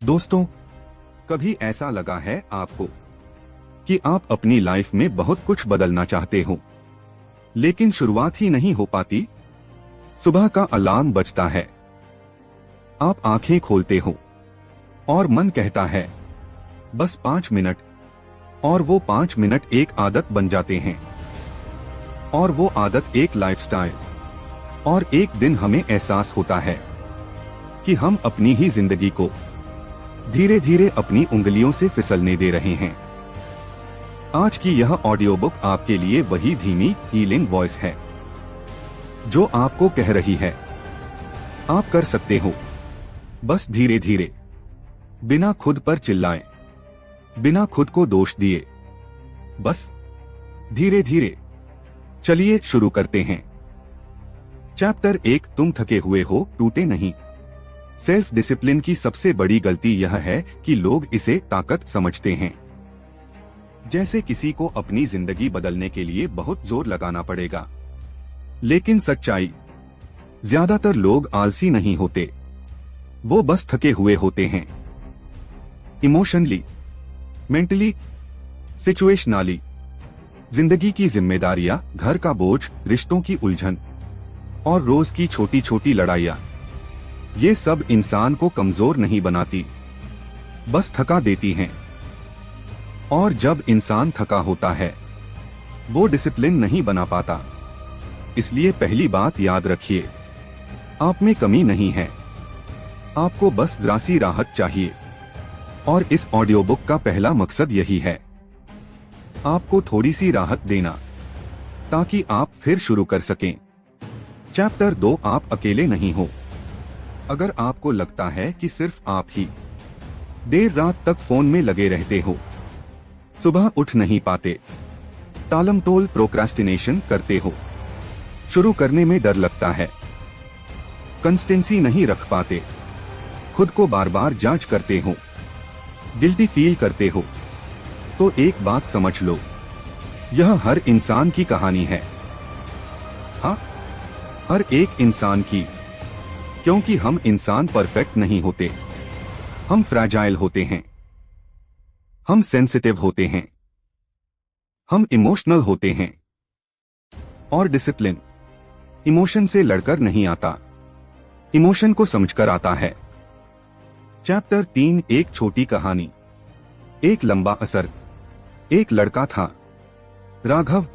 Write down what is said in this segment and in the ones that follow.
दोस्तों, कभी ऐसा लगा है आपको कि आप अपनी लाइफ में बहुत कुछ बदलना चाहते हो, लेकिन शुरुआत ही नहीं हो पाती? सुबह का अलार्म बजता है, आप आंखें खोलते हो और मन कहता है बस 5 मिनट, और वो 5 मिनट एक आदत बन जाते हैं, और वो आदत एक लाइफस्टाइल। और एक दिन हमें एहसास होता है कि हम अपनी ही जिंदगी को धीरे धीरे अपनी उंगलियों से फिसलने दे रहे हैं। आज की यह ऑडियो बुक आपके लिए वही धीमी हीलिंग वॉइस है जो आपको कह रही है आप कर सकते हो, बस धीरे धीरे, बिना खुद पर चिल्लाए, बिना खुद को दोष दिए, बस धीरे धीरे। चलिए शुरू करते हैं। चैप्टर 1, तुम थके हुए हो, टूटे नहीं। सेल्फ डिसिप्लिन की सबसे बड़ी गलती यह है कि लोग इसे ताकत समझते हैं, जैसे किसी को अपनी जिंदगी बदलने के लिए बहुत जोर लगाना पड़ेगा। लेकिन सच्चाई, ज्यादातर लोग आलसी नहीं होते, वो बस थके हुए होते हैं। Emotionally, mentally, situationally. जिंदगी की जिम्मेदारियां, घर का बोझ, रिश्तों की उलझन और रोज की छोटी छोटी लड़ाइयां, ये सब इंसान को कमजोर नहीं बनाती, बस थका देती हैं। और जब इंसान थका होता है वो डिसिप्लिन नहीं बना पाता। इसलिए पहली बात याद रखिए, आप में कमी नहीं है, आपको बस जरा सी राहत चाहिए। और इस ऑडियो बुक का पहला मकसद यही है, आपको थोड़ी सी राहत देना, ताकि आप फिर शुरू कर सकें। चैप्टर 2, आप अकेले नहीं हो। अगर आपको लगता है कि सिर्फ आप ही देर रात तक फोन में लगे रहते हो, सुबह उठ नहीं पाते, टालमटोल प्रोक्रास्टिनेशन करते हो, शुरू करने में डर लगता है, कंसिस्टेंसी नहीं रख पाते, खुद को बार बार जांच करते हो, गिल्टी फील करते हो, तो एक बात समझ लो, यह हर इंसान की कहानी है। हाँ, हर एक इंसान की, क्योंकि हम इंसान परफेक्ट नहीं होते, हम फ्रैजाइल होते हैं, हम सेंसिटिव होते हैं, हम इमोशनल होते हैं। और डिसिप्लिन इमोशन से लड़कर नहीं आता, इमोशन को समझकर आता है। चैप्टर 3, एक छोटी कहानी। एक लंबा असर। एक लड़का था, राघव।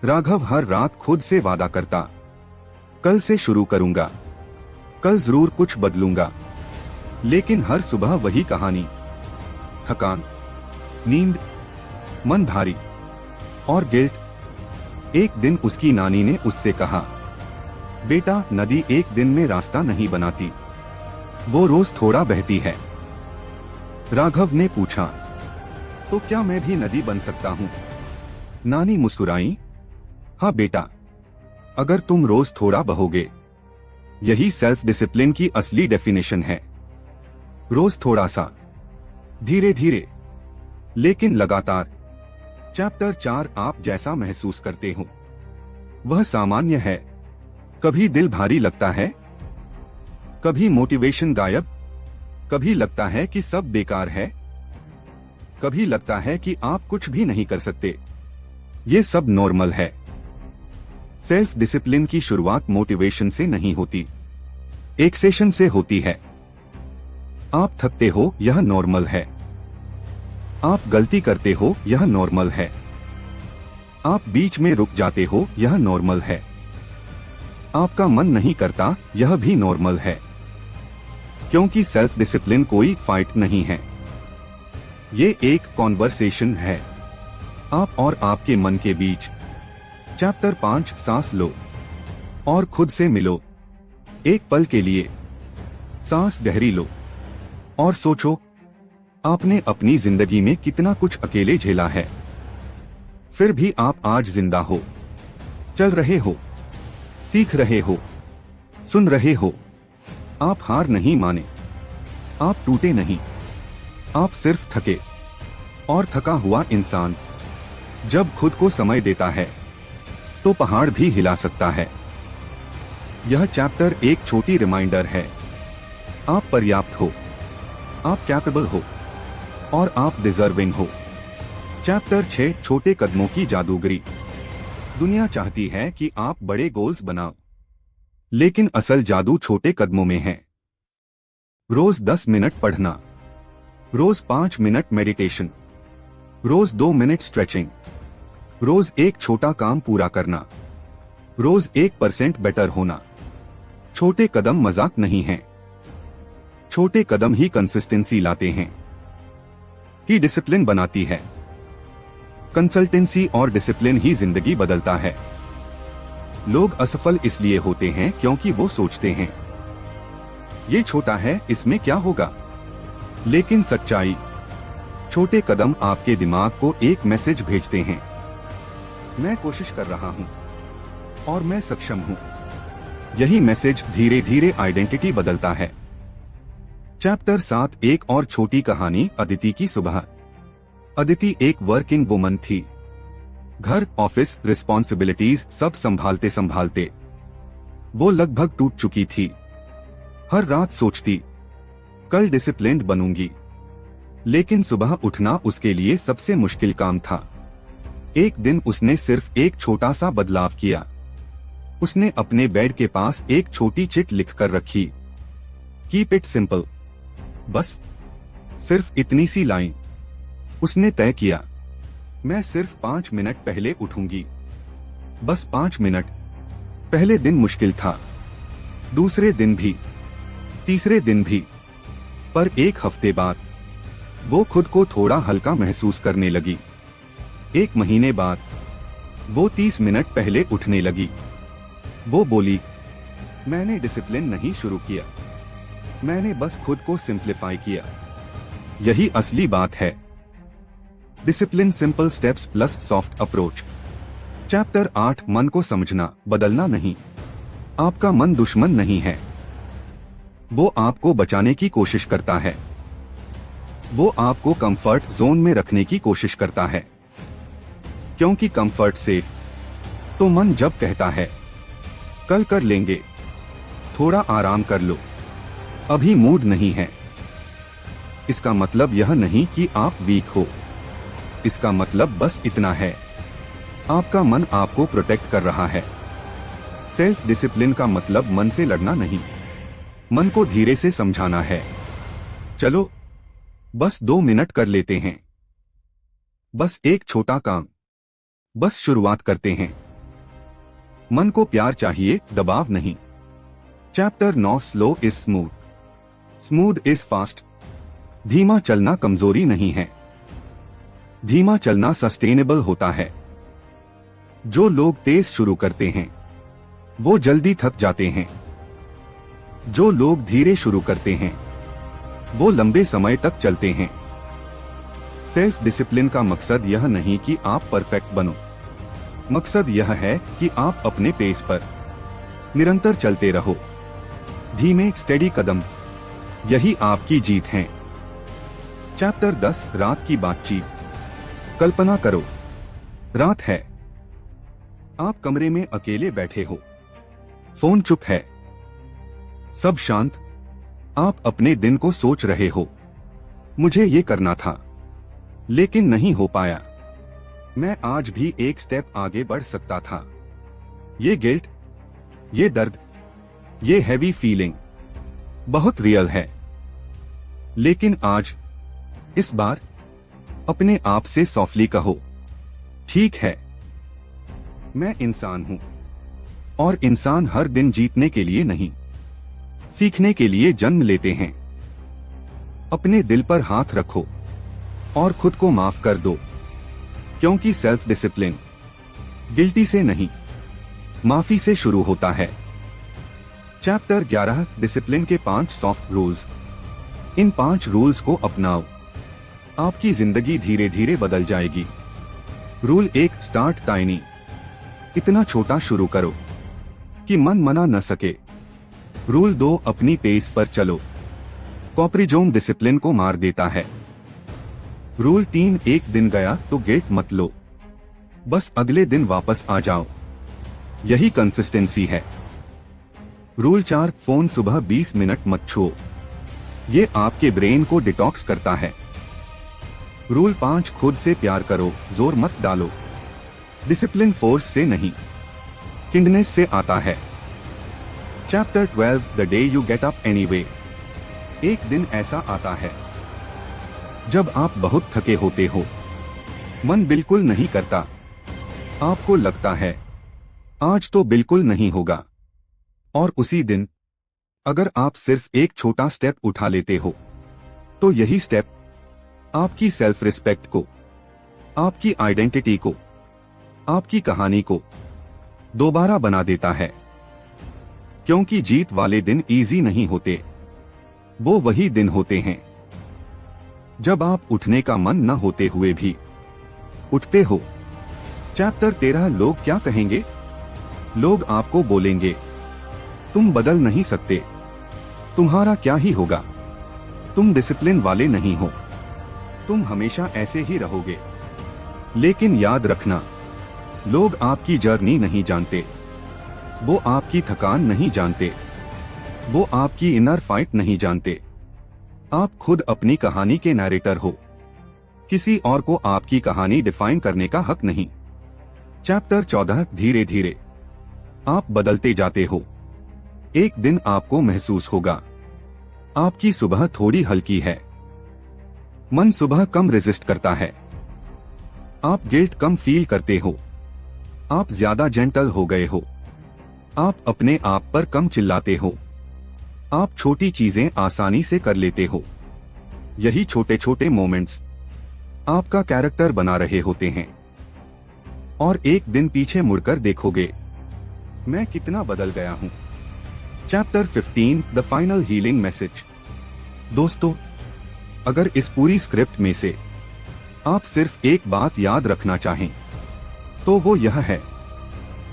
राघव हर रात खुद से वादा करता, कल से शुरू करूंगा, कल जरूर कुछ बदलूंगा। लेकिन हर सुबह वही कहानी, थकान, नींद, मन भारी और गिल्ट। एक दिन उसकी नानी ने उससे कहा, बेटा, नदी एक दिन में रास्ता नहीं बनाती, वो रोज थोड़ा बहती है। राघव ने पूछा, तो क्या मैं भी नदी बन सकता हूँ? नानी मुस्कुराई, हाँ बेटा, अगर तुम रोज थोड़ा बहोगे। यही सेल्फ डिसिप्लिन की असली डेफिनेशन है। रोज थोड़ा सा, धीरे धीरे, लेकिन लगातार। चैप्टर 4, आप जैसा महसूस करते हो वह सामान्य है। कभी दिल भारी लगता है, कभी मोटिवेशन गायब, कभी लगता है कि सब बेकार है, कभी लगता है कि आप कुछ भी नहीं कर सकते। ये सब नॉर्मल है। सेल्फ डिसिप्लिन की शुरुआत मोटिवेशन से नहीं होती, एक सेशन से होती है। आप थकते हो, यह नॉर्मल है। आप गलती करते हो, यह नॉर्मल है। आप बीच में रुक जाते हो, यह नॉर्मल है। आपका मन नहीं करता, यह भी नॉर्मल है। क्योंकि सेल्फ डिसिप्लिन कोई फाइट नहीं है, ये एक कॉन्वर्सेशन है, आप और आपके मन के बीच। चैप्टर 5, सांस लो और खुद से मिलो। एक पल के लिए सांस गहरी लो और सोचो, आपने अपनी जिंदगी में कितना कुछ अकेले झेला है, फिर भी आप आज जिंदा हो, चल रहे हो, सीख रहे हो, सुन रहे हो। आप हार नहीं माने, आप टूटे नहीं, आप सिर्फ थके। और थका हुआ इंसान जब खुद को समय देता है तो पहाड़ भी हिला सकता है। यह चैप्टर एक छोटी रिमाइंडर है, आप पर्याप्त हो, आप कैपेबल हो और आप डिजर्विंग हो। चैप्टर 6 छोटे कदमों की जादूगरी। दुनिया चाहती है कि आप बड़े गोल्स बनाओ, लेकिन असल जादू छोटे कदमों में है। रोज 10 मिनट पढ़ना, रोज 5 मिनट मेडिटेशन, रोज 2 मिनट स्ट्रेचिंग, रोज एक छोटा काम पूरा करना, रोज 1% बेटर होना। छोटे कदम मजाक नहीं हैं। छोटे कदम ही कंसिस्टेंसी लाते हैं, ही डिसिप्लिन बनाती है। कंसल्टेंसी और डिसिप्लिन ही जिंदगी बदलता है। लोग असफल इसलिए होते हैं क्योंकि वो सोचते हैं ये छोटा है, इसमें क्या होगा। लेकिन सच्चाई, छोटे कदम आपके दिमाग को एक मैसेज भेजते हैं, मैं कोशिश कर रहा हूं और मैं सक्षम हूं। यही मैसेज धीरे धीरे आइडेंटिटी बदलता है। चैप्टर 7 एक और छोटी कहानी, अदिति की सुबह। अदिति एक वर्किंग वुमन थी। घर, ऑफिस, रिस्पॉन्सिबिलिटीज सब संभालते संभालते वो लगभग टूट चुकी थी। हर रात सोचती कल डिसिप्लिन्ड बनूंगी, लेकिन सुबह उठना उसके लिए सबसे मुश्किल काम था। एक दिन उसने सिर्फ एक छोटा सा बदलाव किया। उसने अपने बेड के पास एक छोटी चिट लिखकर रखी, कीप इट सिंपल। बस सिर्फ इतनी सी लाइन। उसने तय किया, मैं सिर्फ 5 मिनट पहले उठूंगी। बस 5 मिनट। पहले दिन मुश्किल था, दूसरे दिन भी, तीसरे दिन भी, पर एक हफ्ते बाद वो खुद को थोड़ा हल्का महसूस करने लगी। 1 महीने बाद वो 30 मिनट पहले उठने लगी। वो बोली, मैंने डिसिप्लिन नहीं शुरू किया, मैंने बस खुद को सिंप्लीफाई किया। यही असली बात है। Discipline, simple steps plus soft approach. Chapter 8 मन को समझना, बदलना नहीं। आपका मन दुश्मन नहीं है। वो आपको बचाने की कोशिश करता है। वो आपको कंफर्ट जोन में रखने की कोशिश करता है, क्योंकि कंफर्ट सेफ। तो मन जब कहता है कल कर लेंगे, थोड़ा आराम कर लो, अभी मूड नहीं है, इसका मतलब यह नहीं कि आप वीक हो। इसका मतलब बस इतना है, आपका मन आपको प्रोटेक्ट कर रहा है। सेल्फ डिसिप्लिन का मतलब मन से लड़ना नहीं, मन को धीरे से समझाना है, चलो बस 2 मिनट कर लेते हैं, बस एक छोटा काम, बस शुरुआत करते हैं। मन को प्यार चाहिए, दबाव नहीं। Chapter 9 slow is smooth, smooth is fast. धीमा चलना कमजोरी नहीं है, धीमा चलना सस्टेनेबल होता है। जो लोग तेज शुरू करते हैं वो जल्दी थक जाते हैं। जो लोग धीरे शुरू करते हैं वो लंबे समय तक चलते हैं। सेल्फ डिसिप्लिन का मकसद यह नहीं कि आप परफेक्ट बनो, मकसद यह है कि आप अपने पेस पर निरंतर चलते रहो। धीमे स्टेडी कदम, यही आपकी जीत है। चैप्टर 10 रात की बातचीत। कल्पना करो, रात है, आप कमरे में अकेले बैठे हो, फोन चुप है, सब शांत। आप अपने दिन को सोच रहे हो, मुझे ये करना था लेकिन नहीं हो पाया, मैं आज भी एक स्टेप आगे बढ़ सकता था। ये गिल्ट, ये दर्द, ये हैवी फीलिंग बहुत रियल है। लेकिन आज, इस बार अपने आप से सॉफ्टली कहो, ठीक है, मैं इंसान हूं और इंसान हर दिन जीतने के लिए नहीं, सीखने के लिए जन्म लेते हैं। अपने दिल पर हाथ रखो और खुद को माफ कर दो, क्योंकि सेल्फ डिसिप्लिन गिल्टी से नहीं, माफी से शुरू होता है। चैप्टर 11 डिसिप्लिन के 5 सॉफ्ट रूल्स। इन 5 रूल्स को अपनाओ, आपकी जिंदगी धीरे धीरे बदल जाएगी। Rule 1 start tiny. इतना छोटा शुरू करो कि मन मना न सके। रूल 2 अपनी पेस पर चलो, कॉम्फर्ट डिसिप्लिन को मार देता है। रूल 3 एक दिन गया तो गिल्ट मत लो, बस अगले दिन वापस आ जाओ, यही कंसिस्टेंसी है। रूल 4 फोन सुबह 20 मिनट मत छुओ, ये आपके ब्रेन को डिटॉक्स करता है। रूल 5, खुद से प्यार करो, जोर मत डालो। डिसिप्लिन फोर्स से नहीं, किंडनेस से आता है। Chapter 12, the day you get up anyway. एक दिन ऐसा आता है जब आप बहुत थके होते हो, मन बिल्कुल नहीं करता, आपको लगता है आज तो बिल्कुल नहीं होगा। और उसी दिन अगर आप सिर्फ एक छोटा स्टेप उठा लेते हो, तो यही स्टेप आपकी सेल्फ रिस्पेक्ट को, आपकी आइडेंटिटी को, आपकी कहानी को दोबारा बना देता है। क्योंकि जीत वाले दिन इजी नहीं होते, वो वही दिन होते हैं जब आप उठने का मन न होते हुए भी उठते हो। चैप्टर 13, लोग क्या कहेंगे। लोग आपको बोलेंगे तुम बदल नहीं सकते, तुम्हारा क्या ही होगा, तुम डिसिप्लिन वाले नहीं हो, तुम हमेशा ऐसे ही रहोगे। लेकिन याद रखना, लोग आपकी जर्नी नहीं जानते, वो आपकी थकान नहीं जानते, वो आपकी इनर फाइट नहीं जानते। आप खुद अपनी कहानी के नैरेटर हो, किसी और को आपकी कहानी डिफाइन करने का हक नहीं। चैप्टर 14, धीरे धीरे आप बदलते जाते हो। एक दिन आपको महसूस होगा आपकी सुबह थोड़ी हल्की है, मन सुबह कम रेजिस्ट करता है, आप गिल्ट कम फील करते हो, आप ज्यादा जेंटल हो गए हो, आप अपने आप पर कम चिल्लाते हो, आप छोटी चीजें आसानी से कर लेते हो। यही छोटे छोटे मोमेंट्स आपका कैरेक्टर बना रहे होते हैं। और एक दिन पीछे मुड़कर देखोगे, मैं कितना बदल गया हूं। Chapter 15, the final healing message. दोस्तों, अगर इस पूरी स्क्रिप्ट में से आप सिर्फ एक बात याद रखना चाहें, तो वो यह है,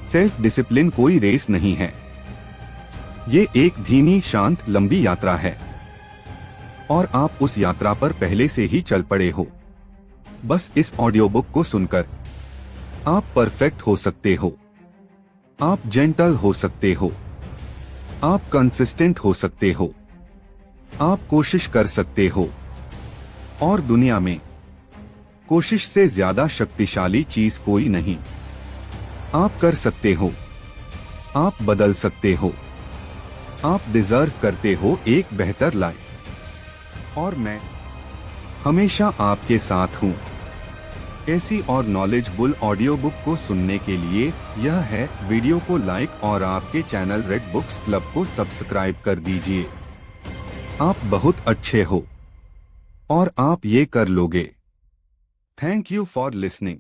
सेल्फ डिसिप्लिन कोई रेस नहीं है। ये एक धीमी, शांत, लंबी यात्रा है और आप उस यात्रा पर पहले से ही चल पड़े हो। बस इस ऑडियो बुक को सुनकर आप परफेक्ट हो सकते हो, आप जेंटल हो सकते हो, आप कंसिस्टेंट हो सकते हो, आप कोशिश कर सकते हो। और दुनिया में कोशिश से ज्यादा शक्तिशाली चीज कोई नहीं। आप कर सकते हो, आप बदल सकते हो, आप डिजर्व करते हो एक बेहतर लाइफ। और मैं हमेशा आपके साथ हूं। ऐसी और नॉलेजफुल ऑडियो बुक को सुनने के लिए यह है, वीडियो को लाइक और आपके चैनल रेड बुक्स क्लब को सब्सक्राइब कर दीजिए। आप बहुत अच्छे हो और आप ये कर लोगे। Thank you for listening.